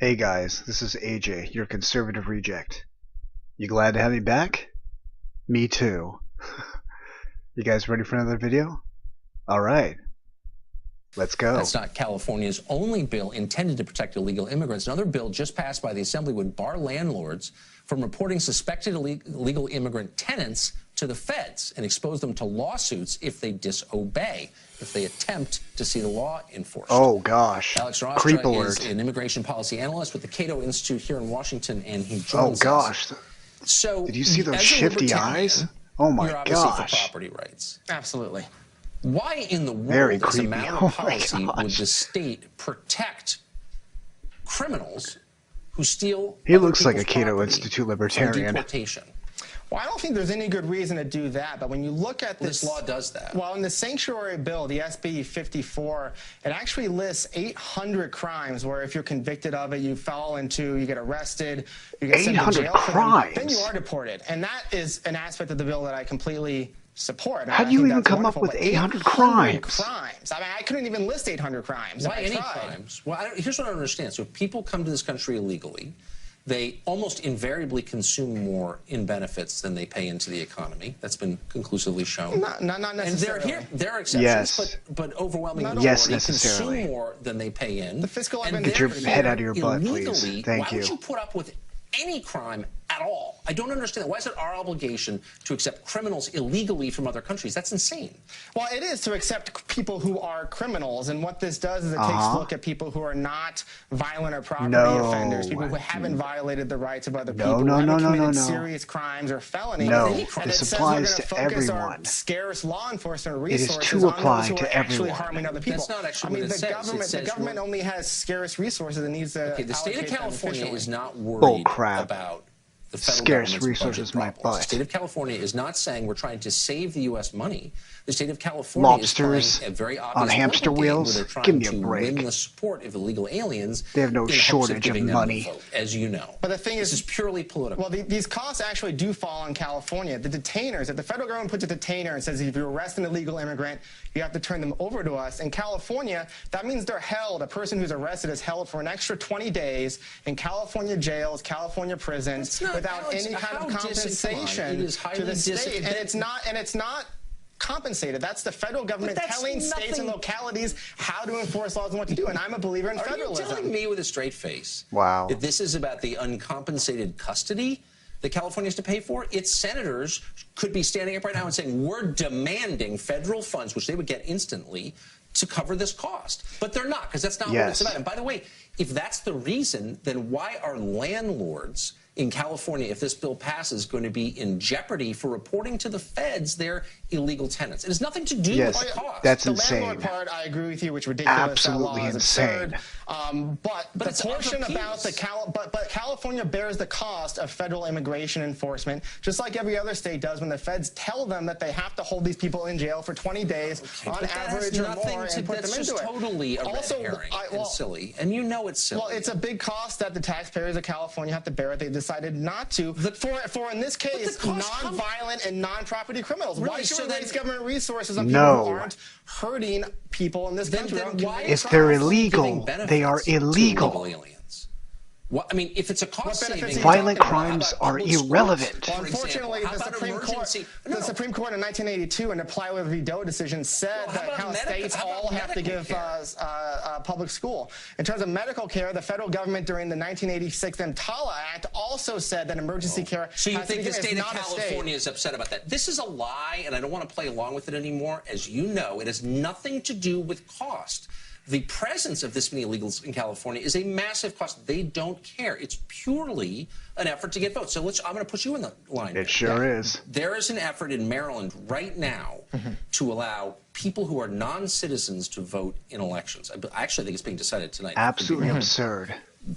Hey guys, this is AJ, your conservative reject. You glad to have me back? Me too. You guys ready for another video? Alright, let's go. That's not California's only bill intended to protect illegal immigrants. Another bill just passed by the Assembly would bar landlords from reporting suspected illegal immigrant tenants to the feds and expose them to lawsuits if they disobey, if they attempt to see the law enforced. Oh gosh, Alex creep Rostra alert. is an immigration policy analyst with the CATO Institute here in Washington, and he joins us. So, did you see those shifty eyes? Oh my you're obviously gosh. for property rights. Absolutely. Why in the Very world, as a creepy. matter Oh of my policy, would gosh. the state protect criminals who steal He looks like a people's CATO property Institute from Libertarian. deportation? Well, I don't think there's any good reason to do that, but when you look at This law does that. Well, in the sanctuary bill, the SB 54, it actually lists 800 crimes where if you're convicted of it, you get arrested, you get sent to 800 jail for them, crimes? then you are deported. And that is an aspect of the bill that I completely support. How do you even come up with 800 crimes? Crimes. I mean, I couldn't even list 800 crimes. Why any crimes? Well, here's what I don't understand. So if people come to this country illegally, they almost invariably consume more in benefits than they pay into the economy. That's been conclusively shown. Not necessarily. And there are exceptions, Yes. but overwhelming Yes, majority necessarily. consume more than they pay in. The fiscal and Get your they're head out of your butt, please. illegally. Thank Why you. would you put up with any crime at all? I don't understand that. Why is it our obligation to accept criminals illegally from other countries? That's insane. Well, it is to accept people who are criminals, and what this does is it takes a look at people who are not violent or property offenders, people who haven't violated the rights of other people, who haven't committed serious crimes or felonies. No, and this it says applies we're to going to focus our everyone. scarce law enforcement It is resources to on apply those who to are actually everyone. harming other people. That's not actually I mean, what it says. the government only has scarce resources and needs to. Okay, the state of allocate them California efficiently. is not worried Bull crap. about the federal Scarce government's resources, budget my problems. butt. The state of California is not saying we're trying to save the U.S. money. The state of California Lobsters is playing a very on obvious hamster political game wheels? where they're trying Give me a to break. win the support of illegal aliens. They have no in hopes shortage of giving them money. the vote, as you know. But the thing this is is purely political. Well, these costs actually do fall on California. The detainers, if the federal government puts a detainer and says if you arrest an illegal immigrant, you have to turn them over to us. In California, that means they're held, a person who's arrested is held for an extra 20 days in California jails, California prisons, without any kind of compensation to the state. And it's not compensated. That's the federal government telling states and localities how to enforce laws and what to do. And I'm a believer in federalism. Are you telling me with a straight face Wow. that this is about the uncompensated custody that California has to pay for? Its senators could be standing up right now and saying, we're demanding federal funds, which they would get instantly, to cover this cost. But they're not, because that's not what it's about. And by the way, if that's the reason, then why are landlords in California, if this bill passes, going to be in jeopardy for reporting to the feds their illegal tenants? It has nothing to do with cost. That's the insane. landlord part, I agree with you, which is ridiculous. Absolutely that law is insane. absurd. But the it's portion other about piece. but California bears the cost of federal immigration enforcement, just like every other state does when the feds tell them that they have to hold these people in jail for 20 days on average or more and put them that's into just it. totally a red herring and silly, and you know it's silly. Well, it's a big cost that the taxpayers of California have to bear. They decided not to. For in this case, non-violent and non-property criminals. Really? Why should So we then- waste government resources on people who aren't hurting people in this country? Then why If they're illegal, giving they are benefits to illegal. aliens? What, I mean, if it's a cost saving, Violent crimes are irrelevant. Well, unfortunately, the Supreme Court in 1982 in the Plywood v. Doe decision said that how states all have to give public school. In terms of medical care, the federal government during the 1986 EMTALA Act also said that emergency care So you has to think be the given. state It's of not a state. California is upset about that? This is a lie, and I don't want to play along with it anymore. As you know, it has nothing to do with cost. The presence of this many illegals in California is a massive cost. They don't care. It's purely an effort to get votes. So I'm going to put you in the line. It sure is. There is an effort in Maryland right now to allow people who are non-citizens to vote in elections. I actually think it's being decided tonight. Absolutely absurd.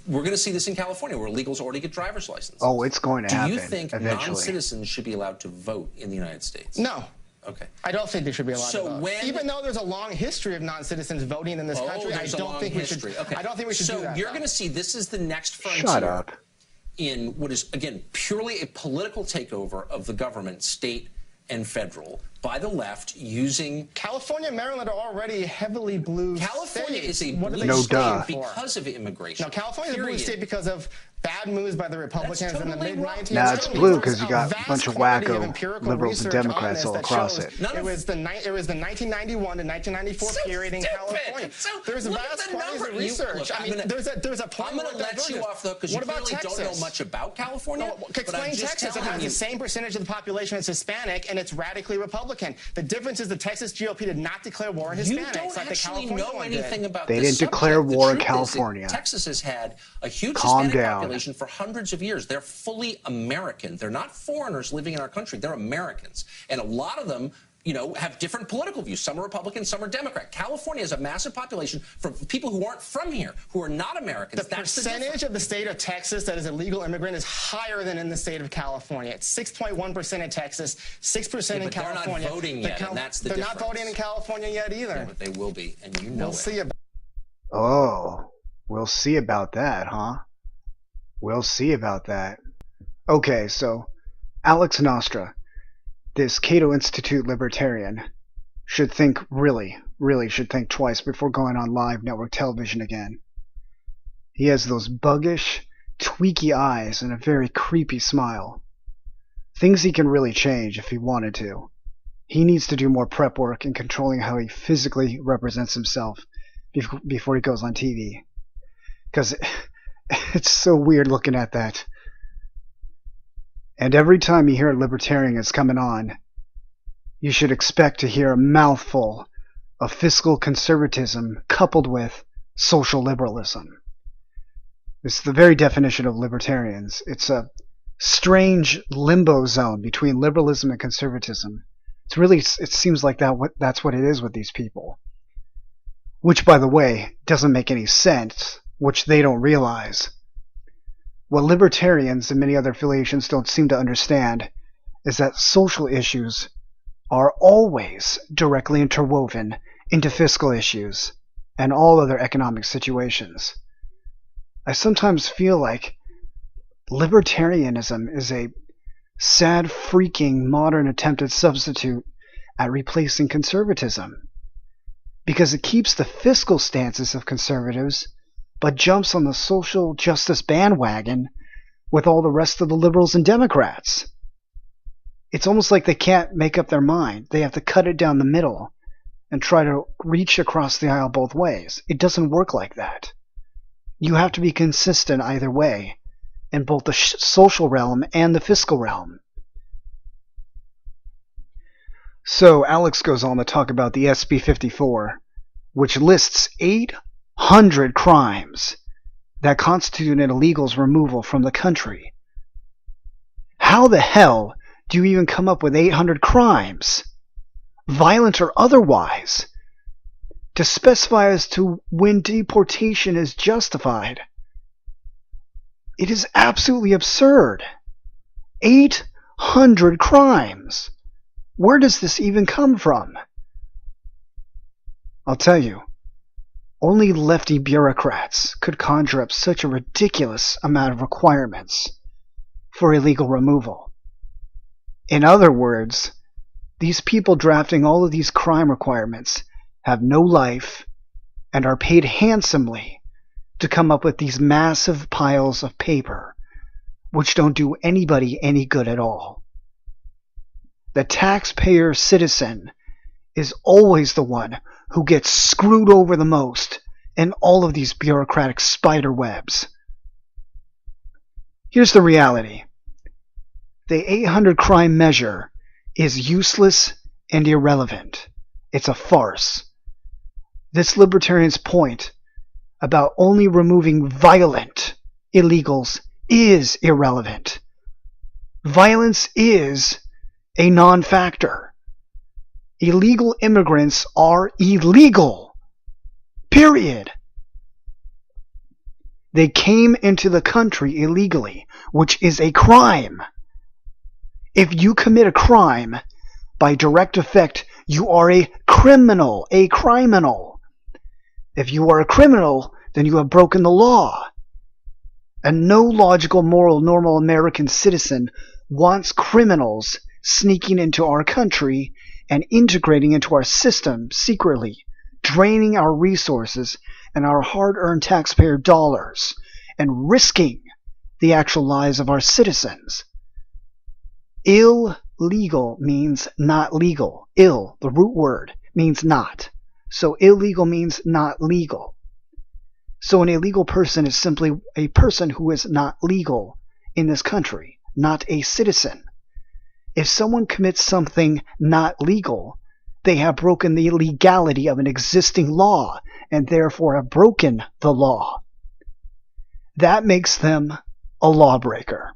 We're going to see this in California, where illegals already get driver's licenses. Oh, it's going to happen Do you think eventually. non-citizens should be allowed to vote in the United States? No. Okay. I don't think they should be allowed So to vote. when- Even though there's a long history of non-citizens voting in this country, I don't think we should. Okay. I don't think we should do that. So you're going to see this is the next frontier. Shut up. In what is, again, purely a political takeover of the government, state and federal, by the left using... California and Maryland are already heavily blue California states. is a What are blue they state for? because of immigration. No, California is a blue period. state because of bad moves by the Republicans in the totally wrong. mid-1970s. Now it's blue because you got a bunch of wacko liberals and Democrats all across it. It was the 1991 to 1994 period in California. There's vast bodies of research. I mean, there's a I'm going to let you off, though, because you clearly don't know much about California. No, explain Texas. It has the same percentage of the population as Hispanic, and it's radically Republican. The difference is the Texas GOP did not declare war on Hispanics like the California one did. They didn't declare war in California. Texas has had a huge Calm Hispanic down. population for hundreds of years. They're fully American. They're not foreigners living in our country. They're Americans. And a lot of them, you know, have different political views. Some are Republican, some are Democrat. California has a massive population from people who aren't from here, who are not Americans. The percentage of the state of Texas that is a legal immigrant is higher than in the state of California. It's 6.1% in Texas, 6% in California. They're not voting yet, and that's the difference. They're not voting in California yet either. Yeah, but they will be, and you know We'll see about. Oh, we'll see about that, huh? We'll see about that. Okay, so Alex Nostra, this Cato Institute Libertarian, should think really should think twice before going on live network television again. He has those buggish, tweaky eyes and a very creepy smile. Things he can really change if he wanted to. He needs to do more prep work in controlling how he physically represents himself before he goes on TV. Because it's so weird looking at that. And every time you hear a libertarian is coming on, you should expect to hear a mouthful of fiscal conservatism coupled with social liberalism. It's the very definition of libertarians. It's a strange limbo zone between liberalism and conservatism. It seems like that's what it is with these people. Which, by the way, doesn't make any sense, which they don't realize. What libertarians and many other affiliations don't seem to understand is that social issues are always directly interwoven into fiscal issues and all other economic situations. I sometimes feel like libertarianism is a sad, freaking, modern attempted substitute at replacing conservatism, because it keeps the fiscal stances of conservatives but jumps on the social justice bandwagon with all the rest of the liberals and Democrats. It's almost like they can't make up their mind. They have to cut it down the middle and try to reach across the aisle both ways. It doesn't work like that. You have to be consistent either way in both the social realm and the fiscal realm. So Alex goes on to talk about the SB 54, which lists 800 crimes that constitute an illegal's removal from the country. How the hell do you even come up with 800 crimes, violent or otherwise, to specify as to when deportation is justified? It is absolutely absurd. 800 crimes. Where does this even come from? I'll tell you. Only lefty bureaucrats could conjure up such a ridiculous amount of requirements for illegal removal. In other words, these people drafting all of these crime requirements have no life and are paid handsomely to come up with these massive piles of paper, which don't do anybody any good at all. The taxpayer citizen is always the one who gets screwed over the most in all of these bureaucratic spider webs. Here's the reality. The 800 crime measure is useless and irrelevant. It's a farce. This libertarian's point about only removing violent illegals is irrelevant. Violence is a non-factor. Illegal immigrants are illegal. Period. They came into the country illegally, which is a crime. If you commit a crime, by direct effect, you are a criminal, a criminal. If you are a criminal, then you have broken the law. And no logical, moral, normal American citizen wants criminals sneaking into our country and integrating into our system secretly, draining our resources and our hard-earned taxpayer dollars, and risking the actual lives of our citizens. Illegal means not legal. Ill, the root word, means not. So illegal means not legal. So an illegal person is simply a person who is not legal in this country, not a citizen. If someone commits something not legal, they have broken the legality of an existing law and therefore have broken the law. That makes them a lawbreaker.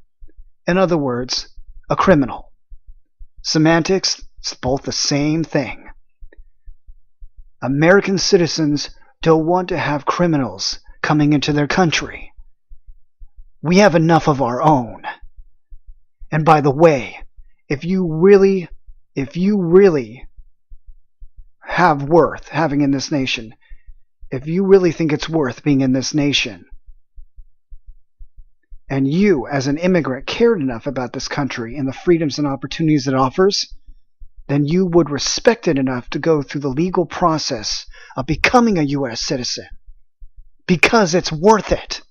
In other words, a criminal. Semantics, it's both the same thing. American citizens don't want to have criminals coming into their country. We have enough of our own. And by the way, if you really have worth having in this nation, if you really think it's worth being in this nation, and you as an immigrant cared enough about this country and the freedoms and opportunities it offers, then you would respect it enough to go through the legal process of becoming a U.S. citizen, because it's worth it.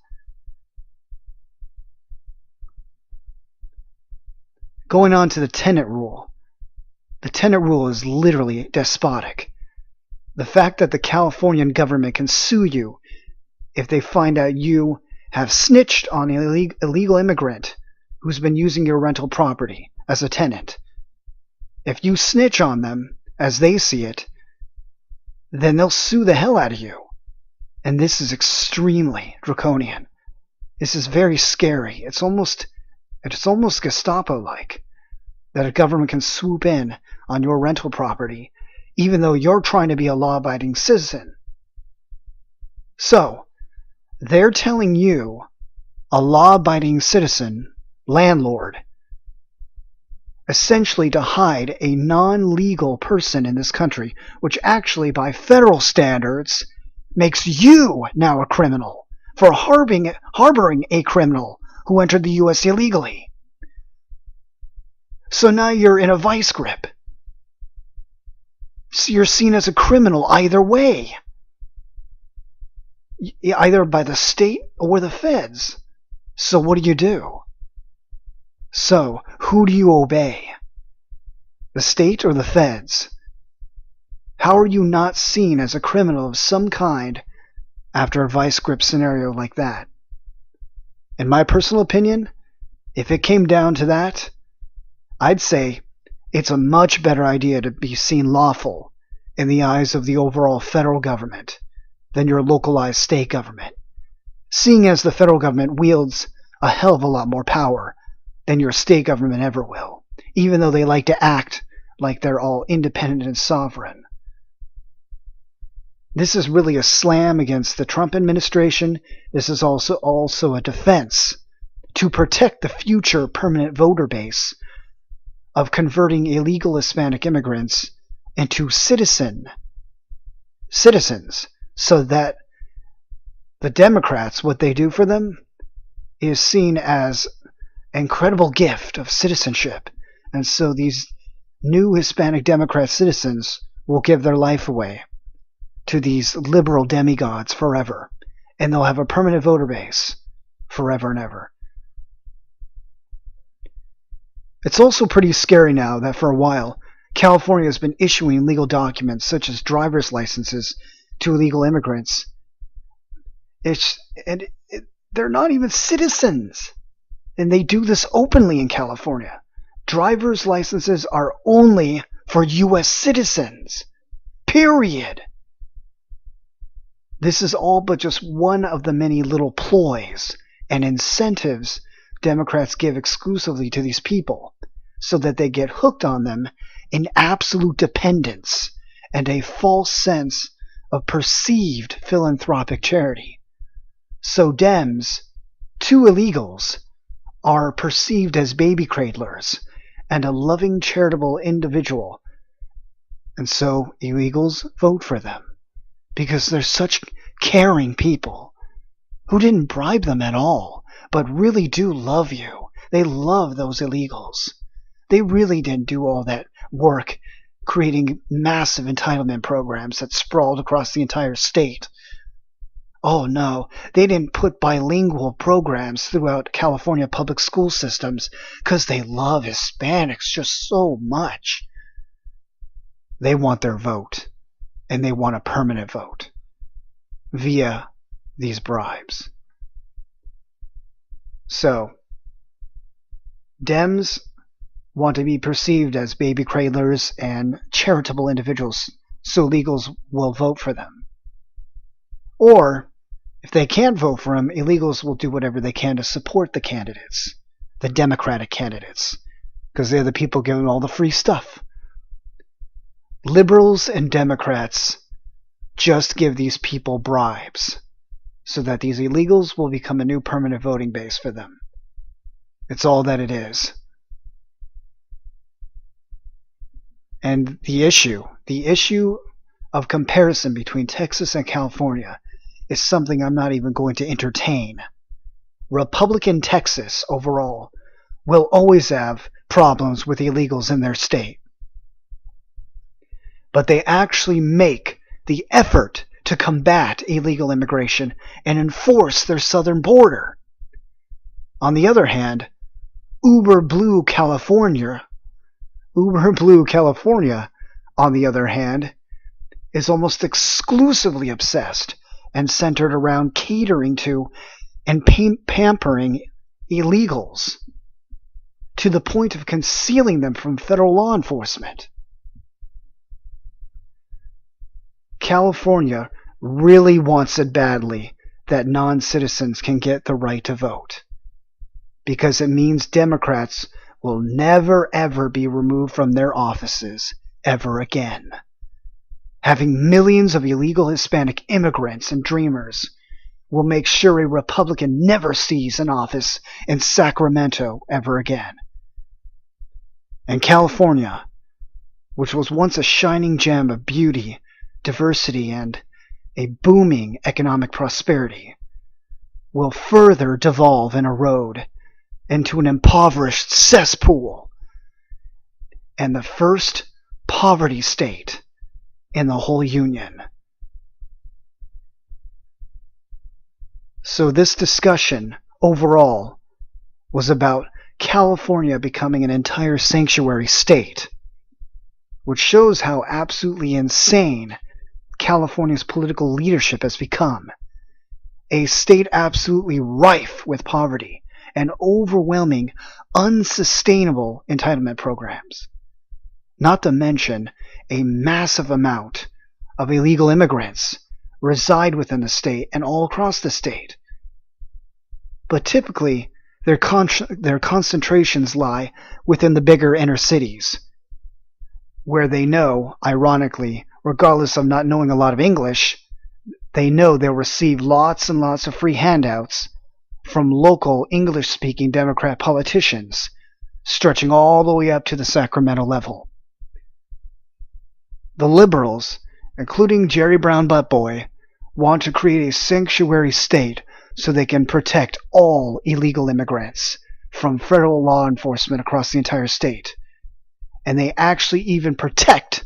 Going on to the tenant rule. The tenant rule is literally despotic. The fact that the Californian government can sue you if they find out you have snitched on an illegal immigrant who's been using your rental property as a tenant. If you snitch on them, as they see it, then they'll sue the hell out of you. And this is extremely draconian. This is very scary. It's almost Gestapo-like that a government can swoop in on your rental property even though you're trying to be a law-abiding citizen. So, they're telling you, a law-abiding citizen, landlord, essentially to hide a non-legal person in this country, which actually, by federal standards, makes you now a criminal for harboring a criminal who entered the U.S. illegally. So now you're in a vice grip. So you're seen as a criminal either way. Either by the state or the feds. So what do? So, who do you obey? The state or the feds? How are you not seen as a criminal of some kind after a vice grip scenario like that? In my personal opinion, if it came down to that, I'd say it's a much better idea to be seen lawful in the eyes of the overall federal government than your localized state government, seeing as the federal government wields a hell of a lot more power than your state government ever will, even though they like to act like they're all independent and sovereign. This is really a slam against the Trump administration. This is also a defense to protect the future permanent voter base of converting illegal Hispanic immigrants into citizens, so that the Democrats, what they do for them is seen as an incredible gift of citizenship. And so these new Hispanic Democrat citizens will give their life away to these liberal demigods forever. And they'll have a permanent voter base forever and ever. It's also pretty scary now that for a while, California has been issuing legal documents such as driver's licenses to illegal immigrants. They're not even citizens. And they do this openly in California. Driver's licenses are only for U.S. citizens. Period. This is all but just one of the many little ploys and incentives Democrats give exclusively to these people, so that they get hooked on them in absolute dependence and a false sense of perceived philanthropic charity. So Dems, to illegals, are perceived as baby cradlers and a loving charitable individual. And so illegals vote for them because they're such caring people who didn't bribe them at all, but really do love you. They love those illegals. They really didn't do all that work creating massive entitlement programs that sprawled across the entire state. Oh no, they didn't put bilingual programs throughout California public school systems because they love Hispanics just so much. They want their vote, and they want a permanent vote via these bribes. So, Dems want to be perceived as baby cradlers and charitable individuals, so illegals will vote for them. Or, if they can't vote for them, illegals will do whatever they can to support the candidates, the Democratic candidates, because they're the people giving all the free stuff. Liberals and Democrats just give these people bribes so that these illegals will become a new permanent voting base for them. It's all that it is. And the issue of comparison between Texas and California is something I'm not even going to entertain. Republican Texas overall will always have problems with illegals in their state. But they actually make the effort to combat illegal immigration and enforce their southern border. On the other hand, uber blue California, on the other hand, is almost exclusively obsessed and centered around catering to and pampering illegals to the point of concealing them from federal law enforcement. California really wants it badly that non-citizens can get the right to vote, because it means Democrats will never ever be removed from their offices ever again. Having millions of illegal Hispanic immigrants and dreamers will make sure a Republican never sees an office in Sacramento ever again. And California, which was once a shining gem of beauty, diversity, and a booming economic prosperity, will further devolve and erode into an impoverished cesspool and the first poverty state in the whole union. So this discussion overall was about California becoming an entire sanctuary state, which shows how absolutely insane California's political leadership has become. A state absolutely rife with poverty and overwhelming, unsustainable entitlement programs. Not to mention a massive amount of illegal immigrants reside within the state and all across the state. But typically, their concentrations lie within the bigger inner cities, where they know, ironically, regardless of not knowing a lot of English, they know they'll receive lots and lots of free handouts from local English-speaking Democrat politicians, stretching all the way up to the Sacramento level. The liberals, including Jerry Brown Buttboy, want to create a sanctuary state so they can protect all illegal immigrants from federal law enforcement across the entire state. And they actually even protect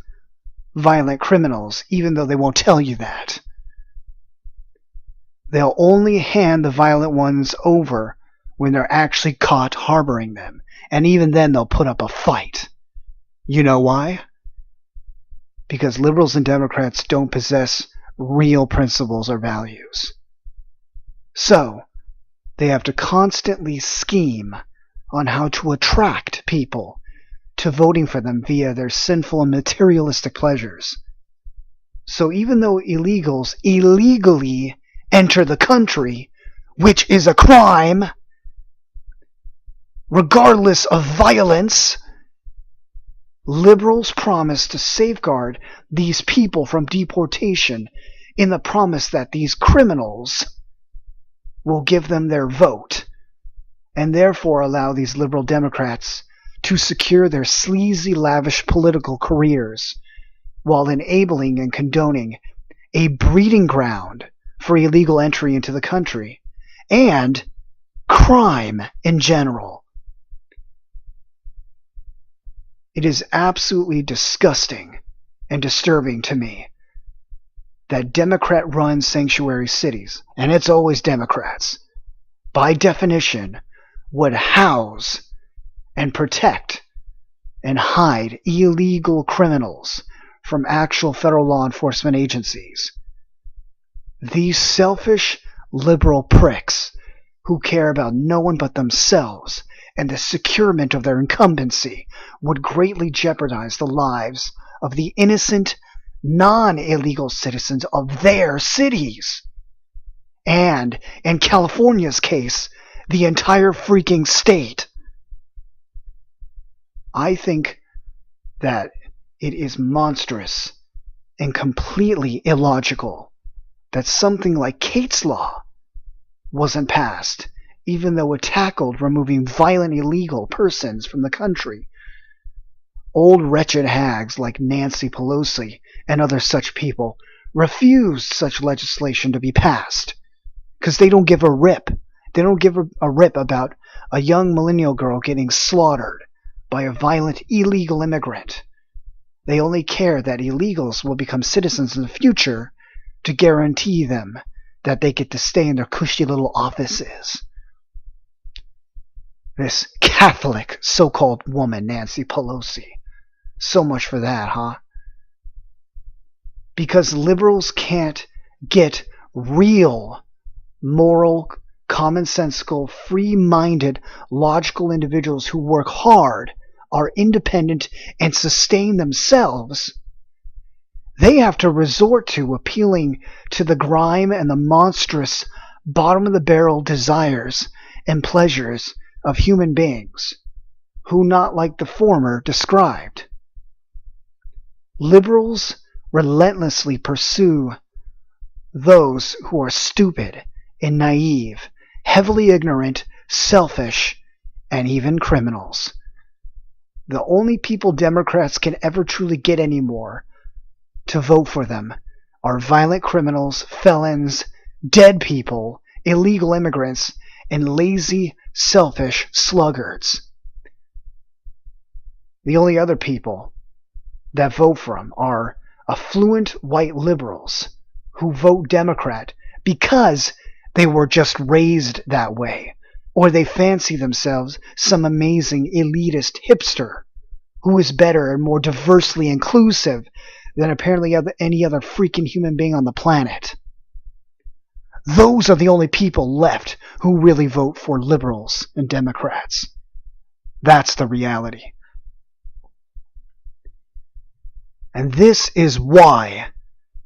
violent criminals, even though they won't tell you that. They'll only hand the violent ones over when they're actually caught harboring them. And even then they'll put up a fight. You know why? Because liberals and Democrats don't possess real principles or values. So, they have to constantly scheme on how to attract people to voting for them via their sinful and materialistic pleasures. So even though illegals illegally enter the country, which is a crime, regardless of violence, liberals promise to safeguard these people from deportation in the promise that these criminals will give them their vote, and therefore allow these liberal Democrats to secure their sleazy, lavish political careers, while enabling and condoning a breeding ground for illegal entry into the country, and crime in general. It is absolutely disgusting and disturbing to me that Democrat-run sanctuary cities, and it's always Democrats, by definition, would house and protect and hide illegal criminals from actual federal law enforcement agencies. These selfish liberal pricks who care about no one but themselves and the securement of their incumbency would greatly jeopardize the lives of the innocent, non-illegal citizens of their cities. And, in California's case, the entire freaking state. I think that it is monstrous and completely illogical that something like Kate's Law wasn't passed, even though it tackled removing violent illegal persons from the country. Old wretched hags like Nancy Pelosi and other such people refused such legislation to be passed because they don't give a rip. They don't give a rip about a young millennial girl getting slaughtered by a violent illegal immigrant. They only care that illegals will become citizens in the future to guarantee them that they get to stay in their cushy little offices. This Catholic so-called woman, Nancy Pelosi. So much for that, huh? Because liberals can't get real, moral, commonsensical, free-minded, logical individuals who work hard, are independent, and sustain themselves. They have to resort to appealing to the grime and the monstrous, bottom-of-the-barrel desires and pleasures of human beings, who not like the former described. Liberals relentlessly pursue those who are stupid and naive, heavily ignorant, selfish, and even criminals. The only people Democrats can ever truly get anymore to vote for them are violent criminals, felons, dead people, illegal immigrants, and lazy, selfish sluggards. The only other people that vote for them are affluent white liberals who vote Democrat because they were just raised that way, or they fancy themselves some amazing elitist hipster who is better and more diversely inclusive than apparently any other freaking human being on the planet. Those are the only people left who really vote for liberals and Democrats. That's the reality. And this is why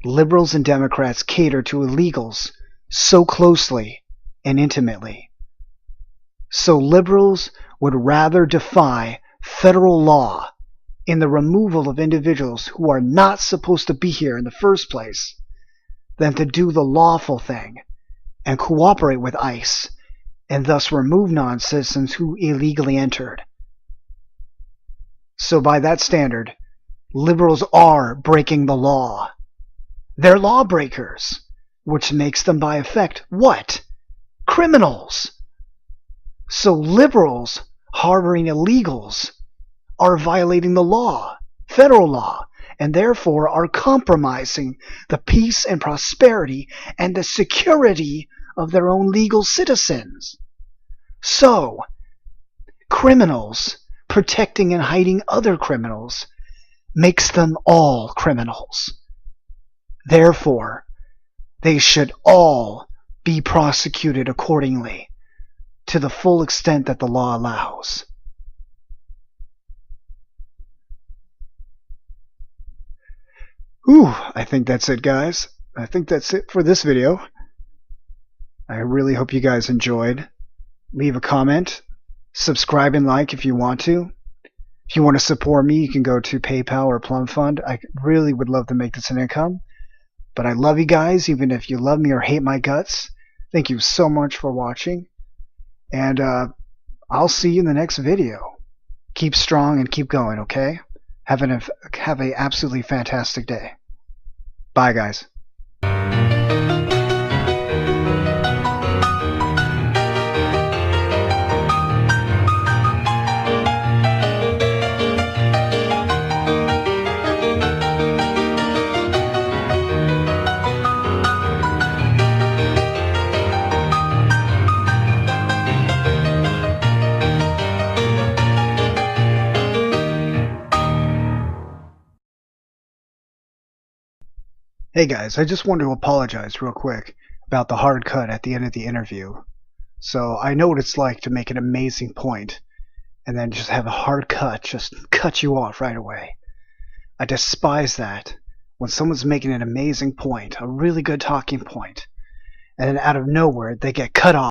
liberals and Democrats cater to illegals so closely and intimately. So liberals would rather defy federal law in the removal of individuals who are not supposed to be here in the first place than to do the lawful thing and cooperate with ICE and thus remove non-citizens who illegally entered. So by that standard, liberals are breaking the law. They're lawbreakers, which makes them by effect what? Criminals. So liberals harboring illegals are violating the law, federal law, and therefore are compromising the peace and prosperity and the security of their own legal citizens. So, criminals protecting and hiding other criminals makes them all criminals. Therefore, they should all be prosecuted accordingly to the full extent that the law allows. I think that's it, guys. I think that's it for this video. I really hope you guys enjoyed. Leave a comment. Subscribe and like if you want to. If you want to support me, you can go to PayPal or Plum Fund. I really would love to make this an income. But I love you guys, even if you love me or hate my guts. Thank you so much for watching. And I'll see you in the next video. Keep strong and keep going, okay? Have an absolutely fantastic day. Bye, guys. Hey guys, I just wanted to apologize real quick about the hard cut at the end of the interview. So I know what it's like to make an amazing point and then just have a hard cut just cut you off right away. I despise that when someone's making an amazing point, a really good talking point, and then out of nowhere they get cut off.